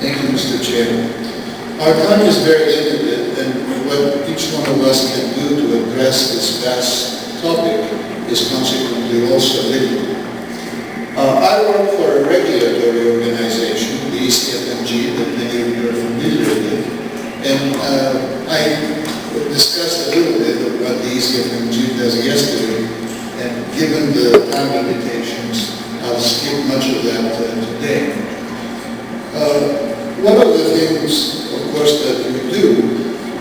Thank you, Mr. Chair. Our time is very limited, and what each one of us can do to address this vast topic is consequently also limited. I work for a regulatory organization, the EFCMG, that many of you are familiar with, and I discussed a little bit of what the EFCMG does yesterday, and given the time limitations, I'll skip much of that today. One of the things, of course, that we do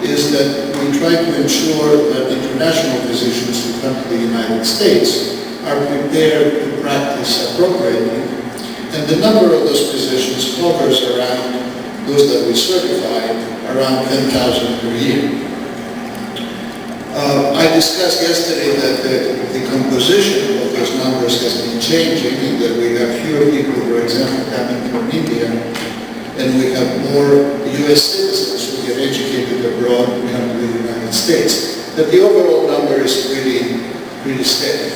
is that we try to ensure that international physicians who come to the United States are prepared to practice appropriately, and the number of those physicians hovers around, those that we certify, around 10,000 per year. I discussed yesterday that the composition of those numbers has been changing, and that we have fewer people, for example, coming from India, and we have more U.S. citizens who get educated abroad who come to the United States. But the overall number is pretty steady.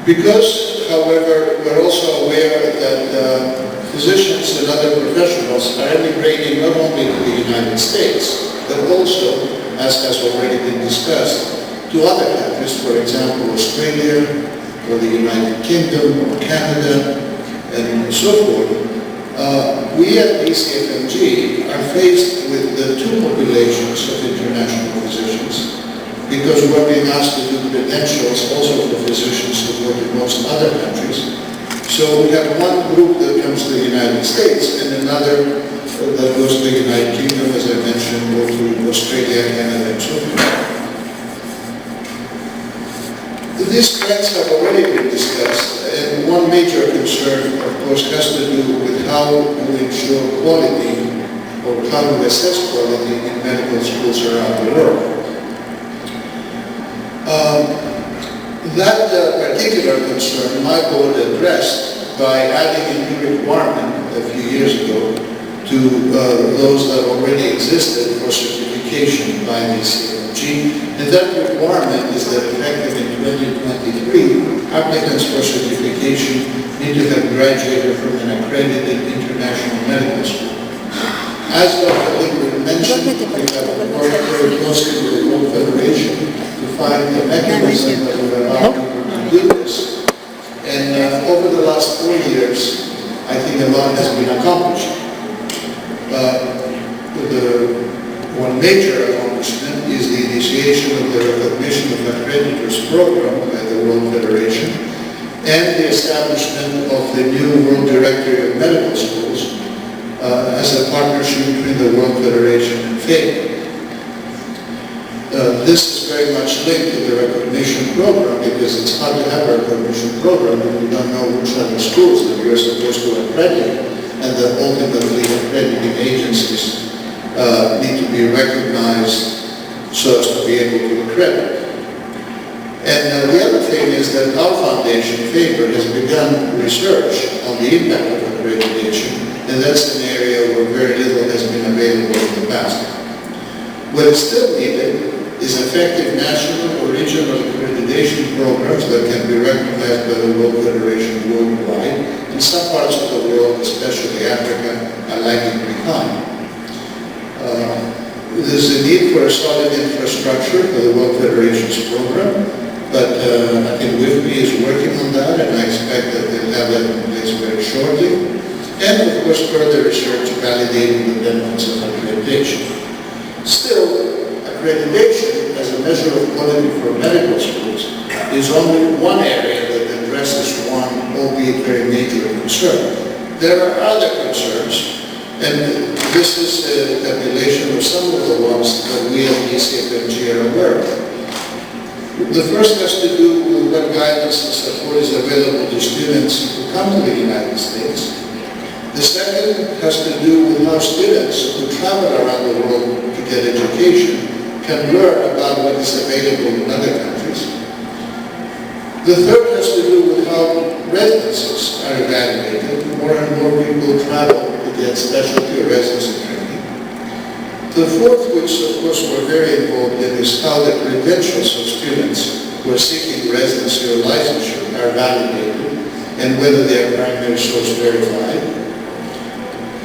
Because, however, we're also aware that physicians and other professionals are emigrating not only to the United States, but also, as has already been discussed, to other countries, for example, Australia, or the United Kingdom, or Canada, and so forth. We at the EFCMG are faced with the two populations of international physicians, because we're being asked to do credentials also for physicians who work in most other countries. So we have one group that comes to the United States and another that goes to the United Kingdom, as I mentioned, or to Australia, Canada, and so forth. These trends have already been discussed, and one major concern, of course, has to do with how we ensure quality, or how we assess quality in medical schools around the world. That particular concern my board addressed by adding a new requirement a few years ago to those that already existed for certification by the EFCMG, and that requirement is that effective in 2023, applicants for certification need to have graduated from an accredited international medical school. As Dr. Lindgren mentioned, we have worked very closely with the World Federation to find a mechanism that would allow people to do this. And over the last 4 years, I think a lot has been accomplished. One major accomplishment is the initiation of the Recognition of Accreditors program by the World Federation and the establishment of the new World Directory of Medical Schools as a partnership between the World Federation and FAPE. This is very much linked to the recognition program, because it's hard to have a recognition program if you don't know which are the schools that you're supposed to accredit, and that ultimately accrediting agencies need to be recognized so as to be able to accredit. And the other thing is that our foundation, FAPE, has begun research on the impact of accreditation, and that's an area where very little has been available in the past. What is still needed is effective national or regional accreditation programs that can be recognized by the World Federation worldwide, and some parts of the world, especially Africa, are lagging behind. There's a need for a solid infrastructure for the World Federation's program, but I think WIFME is working on that, and I expect that they'll have that in place very shortly. And of course, further research validating the benefits of accreditation. Still, accreditation as a measure of quality for medical schools is only one area that addresses one, albeit very major concern. There are other concerns, and this is a tabulation of some of the ones that we at EFCMG are aware of. The first has to do with what guidance and support is available to students who come to the United States. The second has to do with how students who travel around the world to get education can learn about what is available in other countries. The third has to do with how residencies are evaluated. More and more people travel to get specialty or residency training. The fourth, which of course we're very involved in, is how the credentials of students who are seeking residency or licensure are validated and whether they are primary source verified.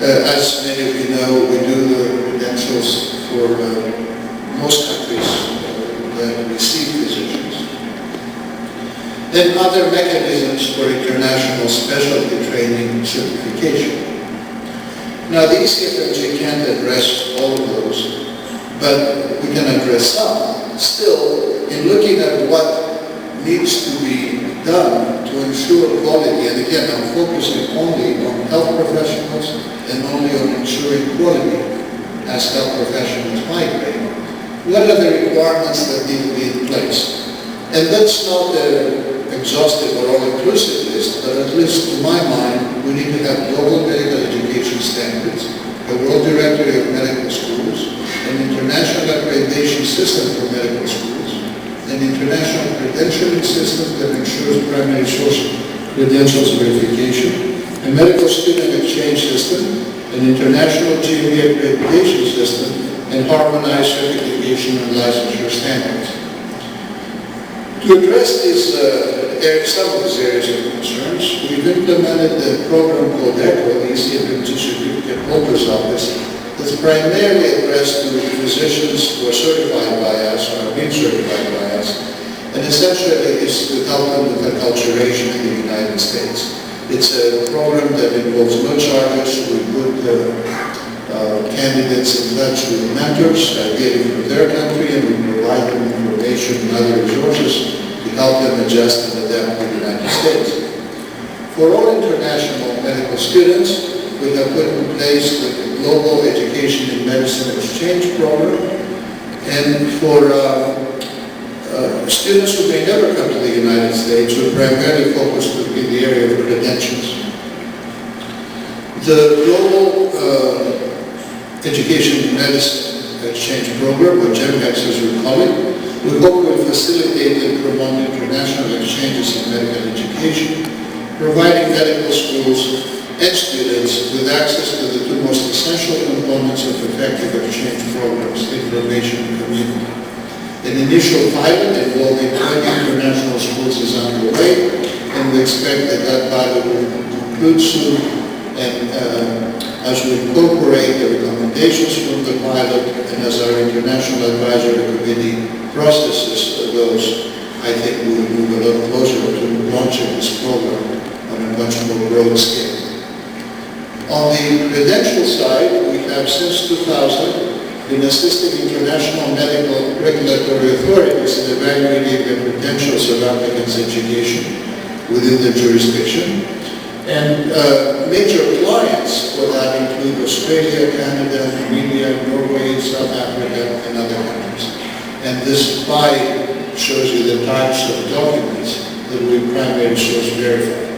As many of you know, we do the credentials for most countries that receive physicians. And other mechanisms for international specialty training certification. Now, the EFCMG can't address all of those, but we can address some. Still, in looking at what needs to be done to ensure quality, and again, I'm focusing only on health professionals and only on ensuring quality as health professionals migrate. What are the requirements that need to be in place? And that's not an exhaustive or all-inclusive list, but at least to my mind, we need to have global medical education standards, a world directory of medical schools, an international accreditation system for medical schools, an international credentialing system that ensures primary source credentials verification, a medical student exchange system, an international GME accreditation system, and harmonized certification and licensure standards. To address these some of these areas of concerns, we've implemented a program called ECHO, the EFCMG Certificate Holders Office, that's primarily addressed to physicians who are certified by us or have been certified by us, and essentially is to help them with acculturation in the United States. It's a program that involves no charges. We put candidates in touch with mentors, ideally from their country, and we provide them information and other resources to help them adjust and adapt to the United States. For all international medical students, we have put in place the Global Education in Medicine Exchange Program, and for students who may never come to the United States, we're primarily focused in the area of credentials. The Global Education in Medicine Exchange Program, or GEMEX as we call it, we hope will facilitate and promote international exchanges in medical education, providing medical schools and students with access to the two most essential components of effective exchange programs, information and community. An initial pilot involving 20 international schools is underway, and we expect that that pilot will conclude soon, and as we incorporate the recommendations from the pilot and as our International Advisory Committee processes those, I think we will move a lot closer to launching this program on a much more broad scale. On the credential side, we have since 2000 been assisting international medical regulatory authorities in evaluating the credentials of applicants' education within their jurisdiction. And major clients for that include Australia, Canada, Namibia, Norway, South Africa, and other countries. And this slide shows you the types of documents that we primarily source verify.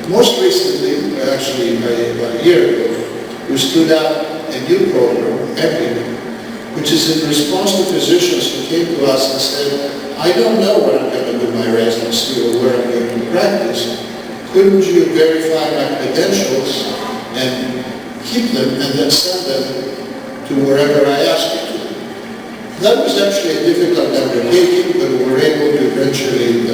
Most recently, actually about a year ago, we stood up a new program, EPIC, which is in response to physicians who came to us and said, I don't know where I'm going to do my residency or where I'm going to practice. Couldn't you verify my credentials and keep them and then send them to wherever I ask you to? That was actually a difficult undertaking, but we were able to eventually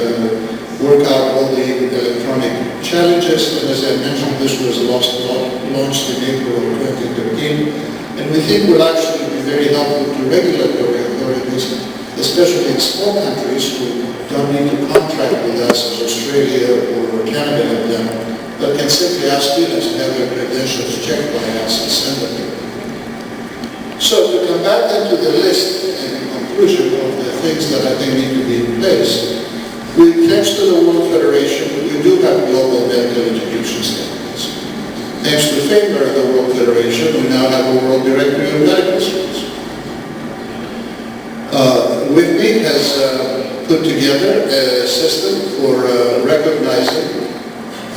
work out all the electronic challenges. And as I mentioned, this was launched in April of 2013. And we think will actually be very helpful to regulatory authorities, especially in small countries who don't need to contract with us as Australia or Canada have done, but can simply ask students to have their credentials checked by us and send them. So to come back then to the list and conclusion of the things that I think need to be in place, thanks to the World Federation, we do have global medical education standards. Thanks to the favor of the World Federation, we now have a World Directory of Medical Schools. WIFME has put together a system for recognizing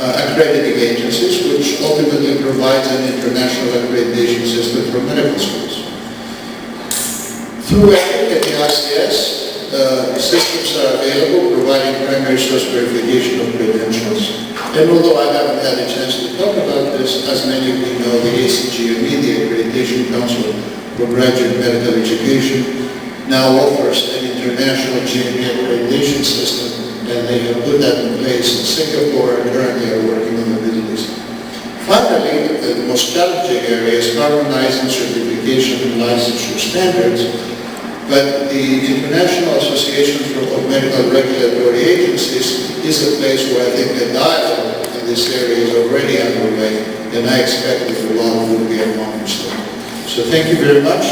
accrediting agencies, which ultimately provides an international accreditation system for medical schools. Through EPIC and the ICS, systems are available providing primary source verification of credentials. And although I haven't had a chance to talk about this, as many of you know, the ACGME, the Accreditation Council for Graduate Medical Education, now offers an international GME accreditation system, and they have put that in place in Singapore and currently are working on the Middle East. Finally, the most challenging area is harmonizing certification and licensure standards, but the International Association of Medical Regulatory Agencies is a place where I think a dialogue in this area is already underway, and I expect that a lot will be accomplished there. So thank you very much,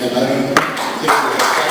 and I don't think we have